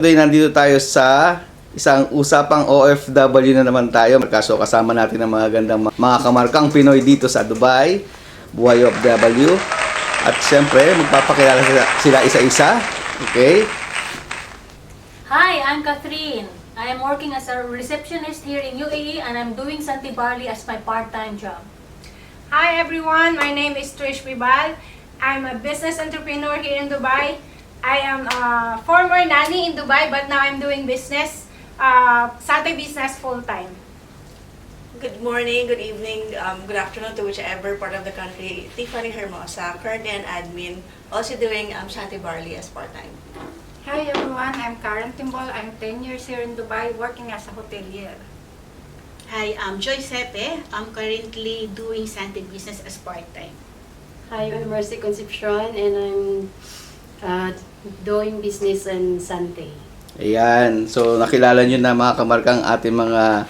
Today, nandito tayo sa isang usapang OFW na naman tayo. Kaso kasama natin ang mga gandang mga kamarkang Pinoy dito sa Dubai, buhay OFW. At siyempre, magpapakilala sila isa-isa. Okay? Hi, I'm Catherine. I am working as a receptionist here in UAE and I'm doing Santi Barli as my part-time job. Hi everyone, my name is Trish Bibal. I'm a business entrepreneur here in Dubai. I am a former nanny in Dubai, but now I'm doing business, Sate business full-time. Good morning, good evening, good afternoon to whichever part of the country. Tiffany Hermosa, currently an admin, also doing Shanti Barli as part-time. Hi everyone, I'm Karen Timbol. I'm 10 years here in Dubai working as a hotelier. Hi, I'm Joy Sepe. I'm currently doing Sante business as part-time. Hi, I'm Mercy Concepcion and I'm doing business in Sante. Ayan. So, nakilala nyo na mga kamarkang ating mga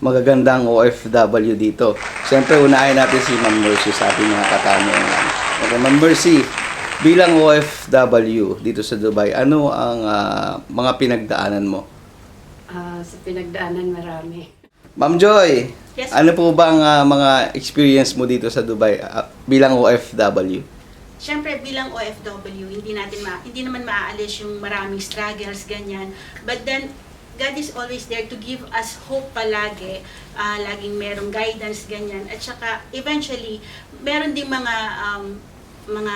magagandang OFW dito. Siyempre, unahin natin si Ma'am Mercy sa ating mga katanungan. Okay, Ma'am Mercy, bilang OFW dito sa Dubai, ano ang mga pinagdaanan mo? Sa pinagdaanan marami. Ma'am Joy, Yes, ano po bang mga experience mo dito sa Dubai bilang OFW? Siyempre bilang OFW, hindi naman maaalis yung maraming struggles ganyan. But then God is always there to give us hope palagi. Laging merong guidance ganyan. At saka eventually meron ding mga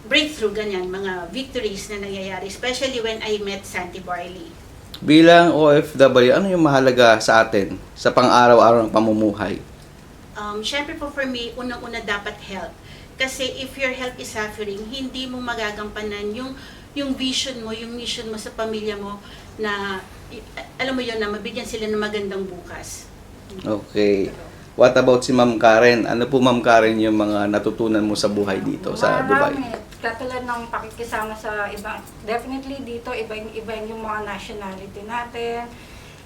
breakthrough ganyan, mga victories na nangyayari, especially when I met Santi Barli. Bilang OFW, ano yung mahalaga sa atin sa pang-araw-araw ng pamumuhay? Siyempre po for me, unang-una dapat health. Kasi if your health is suffering, hindi mo magagampanan yung vision mo, yung mission mo sa pamilya mo na, alam mo yun, na mabigyan sila ng magandang bukas. Okay. What about si Ma'am Karen? Ano po Ma'am Karen yung mga natutunan mo sa buhay dito sa Dubai? Katulad ng pakikisama sa iba. Definitely dito, iba yung mga nationality natin.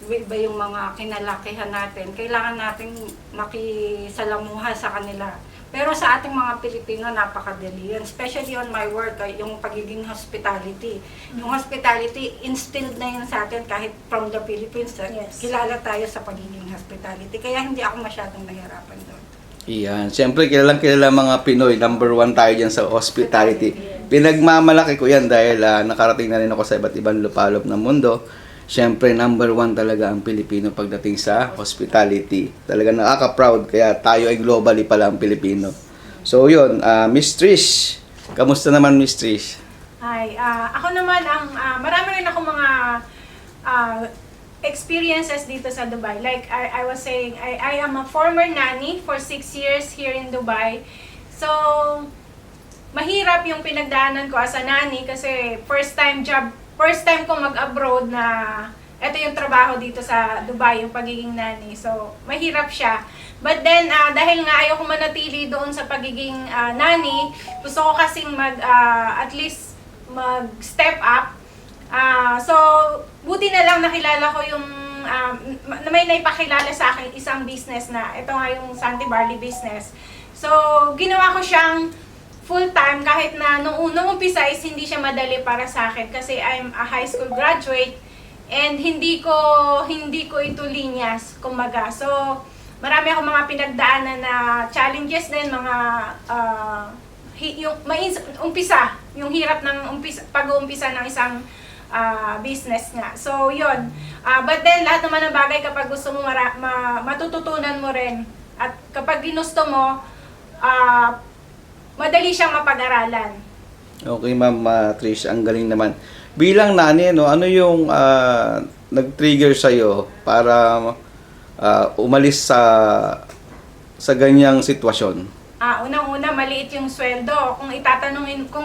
Iba yung mga kinalakihan natin. Kailangan natin makisalamuha sa kanila. Pero sa ating mga Pilipino, napakadali yan. Especially on my work, yung pagiging hospitality. Yung hospitality, instilled na yun sa atin kahit from the Philippines. Yes. Kilala tayo sa pagiging hospitality. Kaya hindi ako masyadong nahirapan doon. Iyan. Siyempre, kilalang kilala mga Pinoy. Number 1 tayo dyan sa hospitality. Pinagmamalaki ko yan dahil nakarating na rin ako sa iba't ibang lupalop ng mundo. Siyempre, number 1 talaga ang Pilipino pagdating sa hospitality. Talaga nakaka-proud, kaya tayo ay globally pala ang Pilipino. So, yun. Miss Trish, kamusta naman Miss Trish? Hi, ako naman marami rin ako mga experiences dito sa Dubai. Like I was saying, I am a former nanny for 6 years here in Dubai. So, mahirap yung pinagdaanan ko as a nanny kasi first time ko mag-abroad na ito yung trabaho dito sa Dubai, yung pagiging nanny. So, mahirap siya. But then, dahil nga ayoko manatili doon sa pagiging nanny, gusto ko kasing at least mag-step up. So, buti na lang nakilala ko yung may naipakilala sa akin isang business na ito nga yung Santi Barli business. So, ginawa ko siyang full-time kahit na nung umpisa is hindi siya madali para sa akin kasi I'm a high school graduate and hindi ko ito linyas, kumbaga. So, marami akong mga pinagdaanan na challenges din, mga yung hirap ng pag-uumpisa ng isang business nga. So, yun. But then, lahat naman ng bagay kapag gusto mo matututunan mo rin at kapag ginusto mo, madali siyang mapag-aralan. Okay, Ma'am Trish, ang galing naman. Bilang nanay, ano yung nag-trigger sa'yo para umalis sa ganyang sitwasyon? Unang-una, maliit yung sweldo. Kung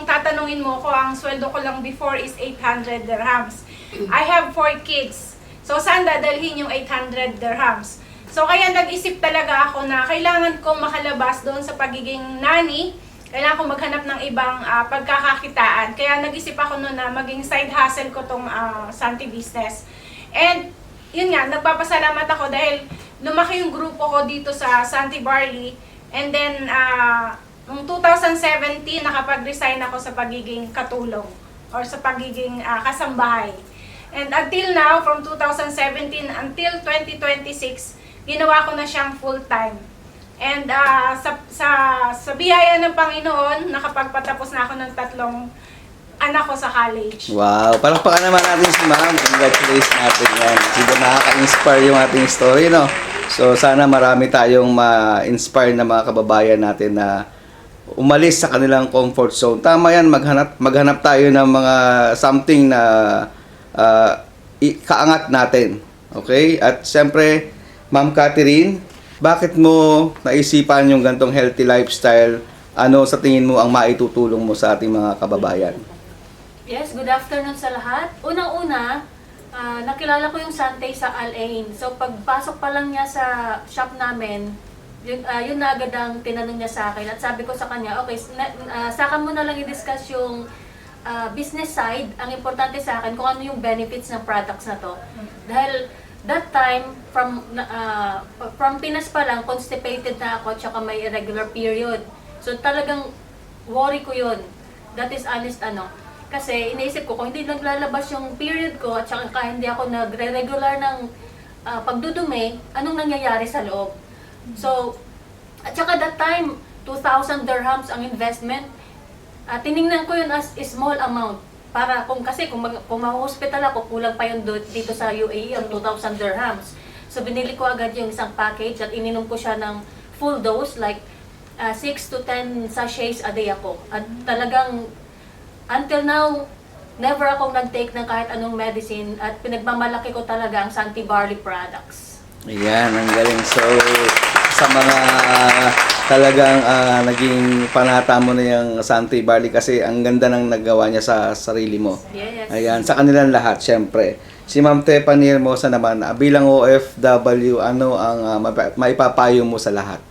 tatanungin mo ko, ang sweldo ko lang before is 800 dirhams. I have 4 kids. So, saan dadalhin yung 800 dirhams? So, kaya nag-isip talaga ako na kailangan kong makalabas doon sa pagiging nanny. Kailangan ko maghanap ng ibang pagkakakitaan. Kaya nag-isip ako noon na maging side hustle ko tong Santi business. And yun nga, nagpapasalamat ako dahil lumaki yung grupo ko dito sa Santi Barli. And then, noong 2017, nakapag-resign ako sa pagiging katulong. or sa pagiging kasambahay. And until now, from 2017 until 2026, ginawa ko na siyang full-time. And sa biyaya ng Panginoon, nakapagpatapos na ako ng 3 anak ko sa college. Wow, palakpakan naman natin si ma'am. Congratulations natin yan. Sige, nakaka-inspire yung ating story, no? So, sana marami tayong ma-inspire na mga kababayan natin na umalis sa kanilang comfort zone. Tama yan, maghanap tayo ng mga something na kaangat natin. Okay? At siyempre, Ma'am Catherine, bakit mo naisipan yung gantong healthy lifestyle? Ano sa tingin mo ang maitutulong mo sa ating mga kababayan? Yes, good afternoon sa lahat. Unang-una, nakilala ko yung Sante sa Al-Ain. So pagpasok pa lang niya sa shop namin, yun na agad ang tinanong niya sa akin. At sabi ko sa kanya, okay, saka mo na lang i-discuss yung business side. Ang importante sa akin kung ano yung benefits ng products na to. Dahil that time, from Pinas pa lang, constipated na ako tsaka may irregular period. So talagang worry ko yun. That is honest Kasi iniisip ko, kung hindi naglalabas yung period ko at saka hindi ako nagre-regular ng pagdudumi, anong nangyayari sa loob? So, at saka that time, 2,000 dirhams ang investment. Tiningnan ko yun as a small amount. Para kung ma-hospital ako, kulang pa yun dito sa UAE ang 2,000 dirhams. So, binili ko agad yung isang package at ininom ko siya ng full dose, like 6 to 10 sachets a day ako. At talagang until now, never akong nag-take ng kahit anong medicine at pinagmamalaki ko talaga ang Santi Barley products. Ayan, ang galing. So, sa mga talagang naging panata mo na yung Santi Barley kasi ang ganda ng nagawa niya sa sarili mo. Yes. Ayan, sa kanilang lahat, syempre. Si Ma'am Tiffany Hermosa naman, bilang OFW, ano ang maipapayo mo sa lahat?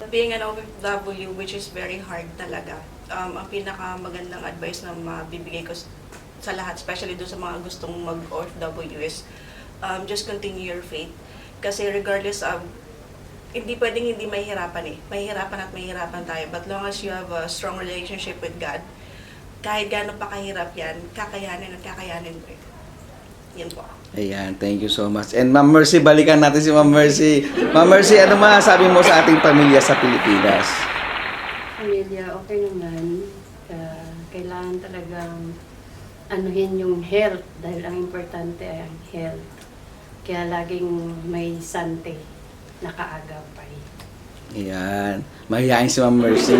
Being an OFW, which is very hard talaga, ang pinakamagandang advice na mabibigay ko sa lahat, especially doon sa mga gustong mag-OFW is just continue your faith. Kasi regardless of, hindi pwedeng hindi mahihirapan Mahihirapan at mahihirapan tayo. But long as you have a strong relationship with God, kahit gano'n pa kahirap yan, kakayanin at kakayanin mo. Yan po. Ayan, thank you so much. And Ma'am Mercy, balikan natin si Ma'am Mercy. Ma'am Mercy, ano masasabi mo sa ating pamilya sa Pilipinas? Pamilya, okay naman. Kailangan talagang anuhin yung health dahil ang importante ay ang health. Kaya laging may Sante nakaagapay. Ayan. Mahihain si Ma'am Mercy.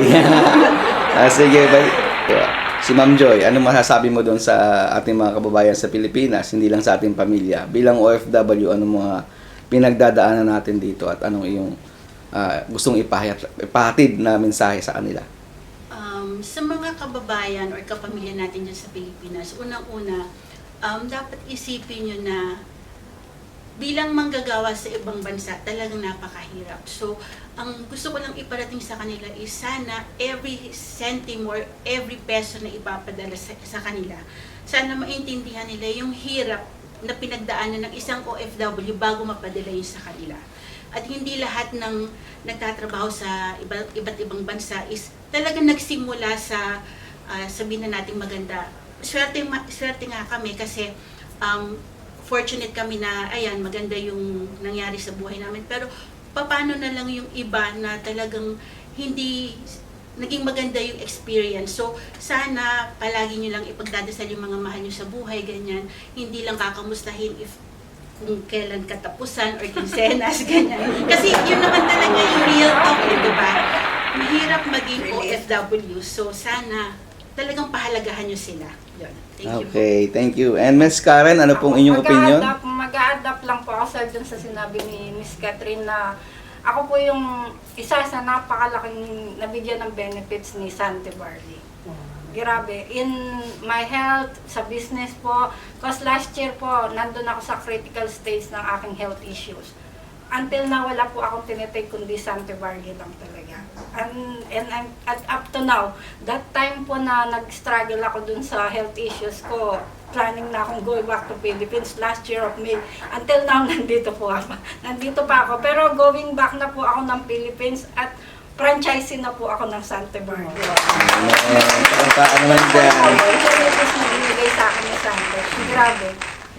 Sige, si Ma'am Joy, ano masasabi mo doon sa ating mga kababayan sa Pilipinas, hindi lang sa ating pamilya? Bilang OFW, ano mga pinagdadaanan natin dito at anong iyong gustong ipahatid na mensahe sa kanila? Sa mga kababayan or kapamilya natin dyan sa Pilipinas, unang-una, dapat isipin nyo na bilang manggagawa sa ibang bansa, talagang napakahirap. So, ang gusto ko lang iparating sa kanila is sana every centime or every peso na ipapadala sa kanila, sana maintindihan nila yung hirap na pinagdaanan ng isang OFW bago mapadala yun sa kanila. At hindi lahat ng nagtatrabaho sa iba't ibang bansa is talagang nagsimula sa sabihin na natin maganda. Swerte nga kami kasi fortunate kami na ayan maganda yung nangyari sa buhay namin, pero paano na lang yung iba na talagang hindi naging maganda yung experience. So sana palagi nyo lang ipagdadasal yung mga mahal nyo sa buhay, ganyan, hindi lang kakamustahin if kung kailan katapusan or kinsenas, ganyan. Kasi yun naman talaga yung real talk, di ba? Mahirap maging OFW, so sana talagang pahalagahan nyo sila. Yun. Thank you. Okay, thank you. And Miss Karen, ano pong inyong opinion? Mag-a-adapt lang po ako dun sa sinabi ni Miss Catherine na ako po yung isa sa napakalaking nabigyan ng benefits ni Santi Barley. Grabe. In my health, sa business po, because last year po, nandun ako sa critical stage ng aking health issues. Until na wala po akong tinitake kundi Santi Barley lang talaga. And up to now, that time po na nag-struggle ako dun sa health issues ko, planning na akong going back to Philippines last year of May. Until now, nandito po ako. Nandito pa ako. Pero going back na po ako ng Philippines at franchising na po ako ng Santi Barley. Ano naman dyan? binigay sa akin ni Sanders. Grabe.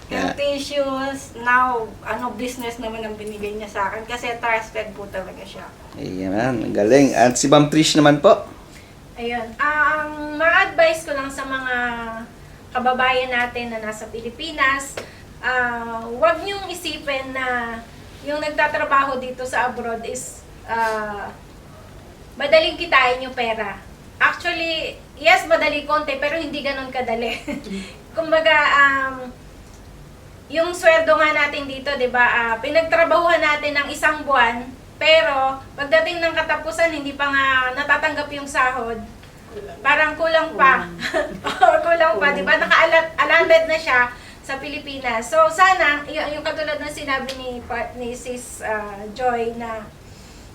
Yeah. Health issues, now, business naman ang binigay niya sa akin kasi trusted po talaga siya. Ayan, ang galing. At si Ma'am Trish naman po. Ayun. Ang ma-advise ko lang sa mga kababayan natin na nasa Pilipinas, huwag niyong isipin na yung nagtatrabaho dito sa abroad is madaling kitain yung pera. Actually, yes, madali konti, pero hindi ganun kadali. Kumbaga, yung sweldo nga natin dito, 'di ba? Pinagtrabahuhan natin ng isang buwan, pero pagdating ng katapusan hindi pa nga natatanggap yung sahod. Parang kulang pa. Kulang pa, 'di ba? Naka-allotted na siya sa Pilipinas. So sana yung katulad ng sinabi ni Sis Joy na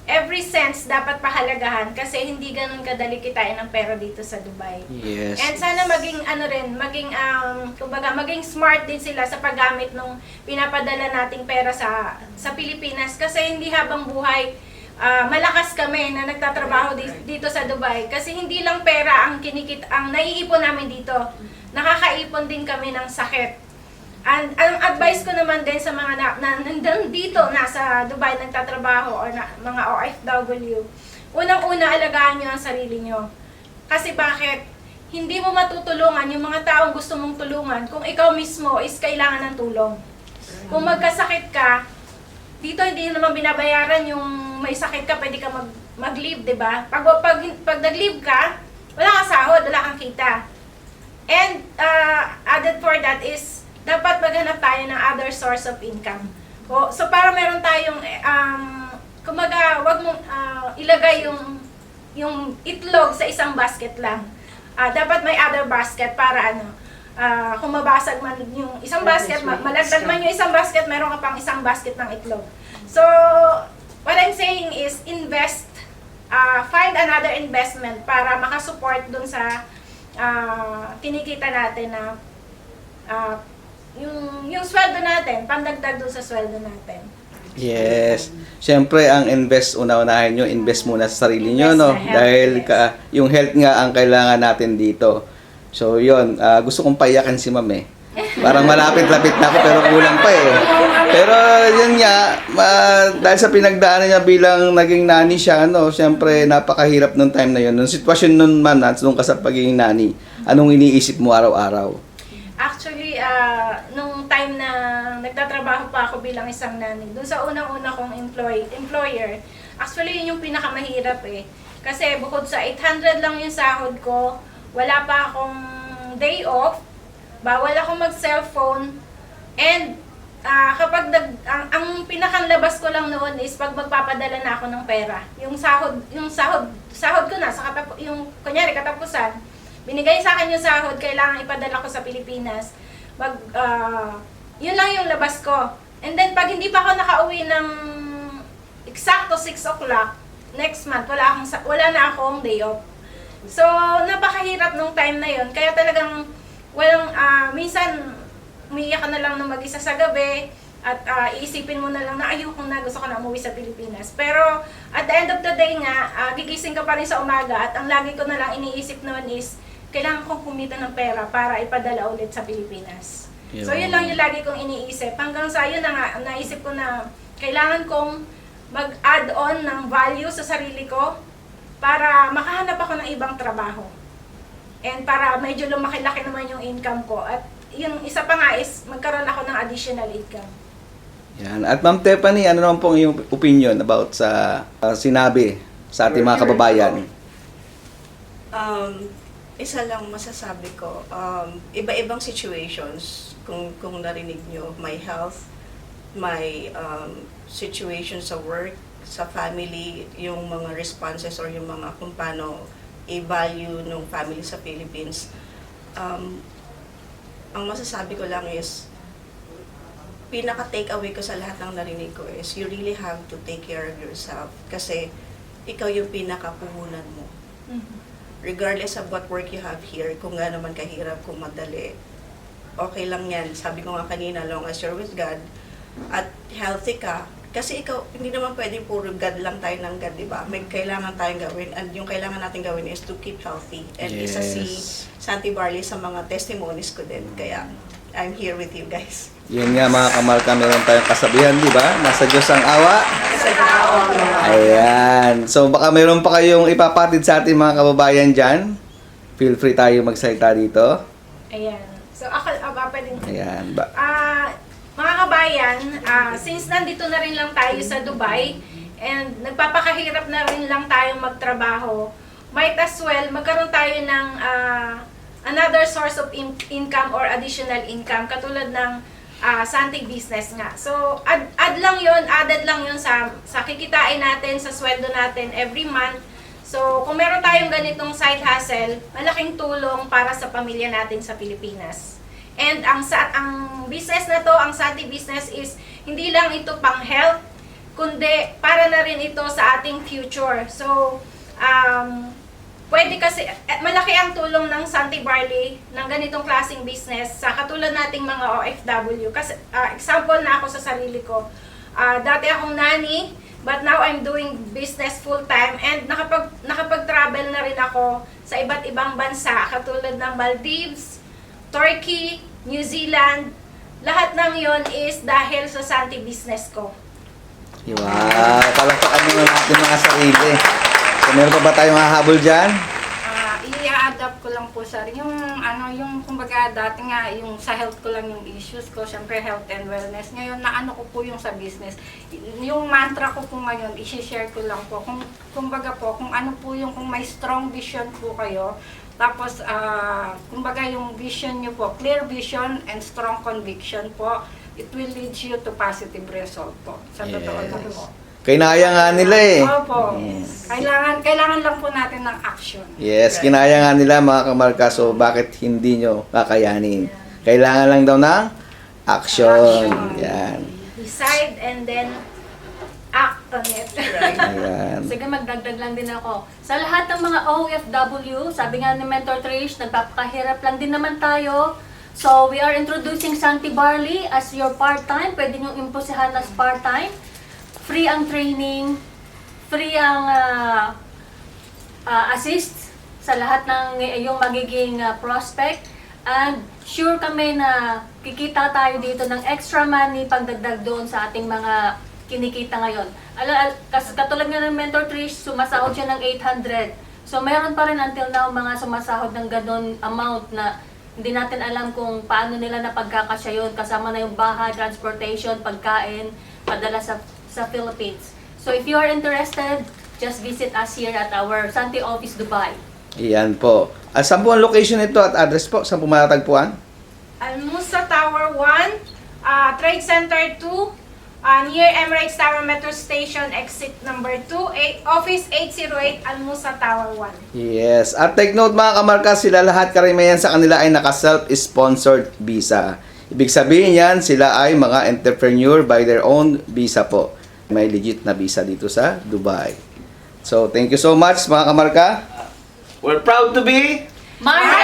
every cents dapat pahalagahan kasi hindi ganun kadali kitain ng pera dito sa Dubai. Yes. And sana maging smart din sila sa paggamit ng pinapadala nating pera sa Pilipinas kasi hindi habang buhay malakas kami na nagtatrabaho dito sa Dubai kasi hindi lang pera ang naiipon namin dito. Nakakaipon din kami ng sakit. And ang advice ko naman din sa mga nandito nasa Dubai nagtatrabaho or mga OFW, unang-una alagaan nyo ang sarili nyo. Kasi bakit? Hindi mo matutulungan yung mga taong gusto mong tulungan kung ikaw mismo is kailangan ng tulong. Kung magkasakit ka, dito hindi naman binabayaran yung may sakit ka, pwede ka mag-leave, di ba? Pag nag-leave ka, wala kang sahod, wala kang kita. And added for that is, dapat maghanap tayo ng other source of income. So para meron tayong, kumaga, wag mong ilagay yung itlog sa isang basket lang. Dapat may other basket para kung mabasag man yung isang basket, malagdag man yung isang basket, meron ka pang isang basket ng itlog. So, what I'm saying is invest, find another investment para makasupport dun sa kinikita natin na yung sweldo natin, pandagdag doon sa sweldo natin. Yes. Siyempre, ang unahin nyo, invest muna sa sarili nyo, Invest no? sa health, Dahil yes. yung health nga ang kailangan natin dito. So, yun. Gusto kong payakan si Ma'am eh. Parang malapit-lapit na ako, pero kulang pa eh. Pero yun nga, dahil sa pinagdaanan niya bilang naging nani siya, siyempre, napakahirap nung time na yun. Nung sitwasyon nun man, nung ka sa pagiging nani, anong iniisip mo araw-araw? Actually, nung time na nagtatrabaho pa ako bilang isang nanay, doon sa unang-una kong employer, actually yun yung pinakamahirap eh. Kasi bukod sa 800 lang yung sahod ko, wala pa akong day off, bawal akong mag-cellphone, and kapag ang pinakanlabas ko lang noon is pag magpapadala na ako ng pera. Yung sahod ko na, yung kunyari katapusan, binigay sa akin yung sahod, kailangan ipadala ko sa Pilipinas. Yun lang yung labas ko. And then, pag hindi pa ako nakauwi ng eksakto 6 o'clock, next month, wala na akong day off. So, napakahirap nung time na yun. Kaya talagang, minsan, umiiyak ka na lang ng mag-isa sa gabi, at iisipin mo na lang na ayoko na, gusto ko na umuwi sa Pilipinas. Pero, at the end of the day nga, gigising ka pa rin sa umaga, at ang lagi ko na lang iniisip noon is, kailangan kong kumita ng pera para ipadala ulit sa Pilipinas. Yun. So, yun lang yung lagi kong iniisip. Hanggang sa yun na nga, naisip ko na kailangan kong mag-add on ng value sa sarili ko para makahanap ako ng ibang trabaho. And para medyo lumaki-laki naman yung income ko. At yung isa pa nga is magkaroon ako ng additional income. Yan. At Ma'am Tiffany, ano naman pong iyong opinion about sa sinabi sa ating mga kababayan? Isa lang masasabi ko, iba-ibang situations, kung narinig nyo, my health, my situation sa work, sa family, yung mga responses or yung mga kung paano i-value ng family sa Philippines. Ang masasabi ko lang is, pinaka-take away ko sa lahat ng narinig ko is, you really have to take care of yourself kasi ikaw yung pinaka-puhunan mo. Regardless of what work you have here, kung gaano man kahirap, kung madali, okay lang yan. Sabi ko nga kanina, long as you're with God, at healthy ka, Kasi ikaw, hindi naman pwede puro God lang tayo ng God, di ba? May kailangan tayong gawin. And yung kailangan natin gawin is to keep healthy. And isa si Santi Barley sa mga testimonies ko din. Kaya, I'm here with you guys. Yun nga mga kamarka, meron tayong kasabihan, di ba? Nasa Diyos ang awa. Ayan. So baka meron pa kayong ipapatid sa ating mga kababayan dyan. Feel free tayo magsalita dito. Ayan. So, ako, pwedeng... Ayan. Mga kabayan, since nandito na rin lang tayo sa Dubai, and nagpapakahirap na rin lang tayong magtrabaho, might as well magkaroon tayo ng another source of income or additional income, katulad ng Santi business nga. So, added lang yun sa kikitain natin, sa sweldo natin every month. So, kung meron tayong ganitong side hustle, malaking tulong para sa pamilya natin sa Pilipinas. And ang business na to, ang Santi business is hindi lang ito pang health, kundi para na rin ito sa ating future. So, pwede kasi, malaki ang tulong ng Santi Barley ng ganitong klaseng business sa katulad nating mga OFW. Kasi, example na ako sa sarili ko. Dati akong nanny, but now I'm doing business full-time and nakapag-travel na rin ako sa iba't ibang bansa, katulad ng Maldives, Turkey, New Zealand. Lahat ng yon is dahil sa Santi business ko. Wow. Palakpakan mo natin mga sarili. So, meron pa ba tayong hahabol dyan? I-adapt ko lang po, sir. Yung kumbaga dati nga, yung sa health ko lang yung issues ko, syempre health and wellness. Ngayon, naano ko po yung sa business. Yung mantra ko po ngayon, i-share ko lang po. Kumbaga po, kung ano po yung, kung may strong vision po kayo, tapos, kumbaga yung vision nyo po, clear vision and strong conviction po, it will lead you to positive result po. Sa totoo lang po. Kinaya nga nila eh. Opo. Yes. Kailangan lang po natin ng action. Yes, kinaya nga nila mga kamarka. So, bakit hindi nyo kakayanin? Kailangan lang daw ng action. Yan. Decide and then act on it. Ayan. Sige, magdagdag lang din ako. Sa lahat ng mga OFW, sabi nga ni Mentor Trish, nagpapakahirap lang din naman tayo. So, we are introducing Santi Barley as your part-time. Pwede nyo imposihan as part-time. Free ang training, free ang assist sa lahat ng iyong magiging prospect. And sure kami na kikita tayo dito ng extra money pagdagdag doon sa ating mga kinikita ngayon. Katulad nga ng Mentor Trish, sumasahod siya ng 800. So meron pa rin until now mga sumasahod ng ganon amount na hindi natin alam kung paano nila napagkakasya yun. Kasama na yung bahay, transportation, pagkain, padala sa Philippines. So if you are interested, just visit us here at our Santi Office, Dubai. Iyan po. Saan po ang location nito at address po? Saan po matatagpuan? Almusa Tower 1, Trade Center 2, near Emirates Tower Metro Station, exit number 2, Office 808, Almusa Tower 1. Yes. At take note mga kamarka, sila lahat karamihan sa kanila ay naka-self-sponsored visa. Ibig sabihin yan, sila ay mga entrepreneur by their own visa po. May legit na visa dito sa Dubai. So, thank you so much mga kamarka. We're proud to be Married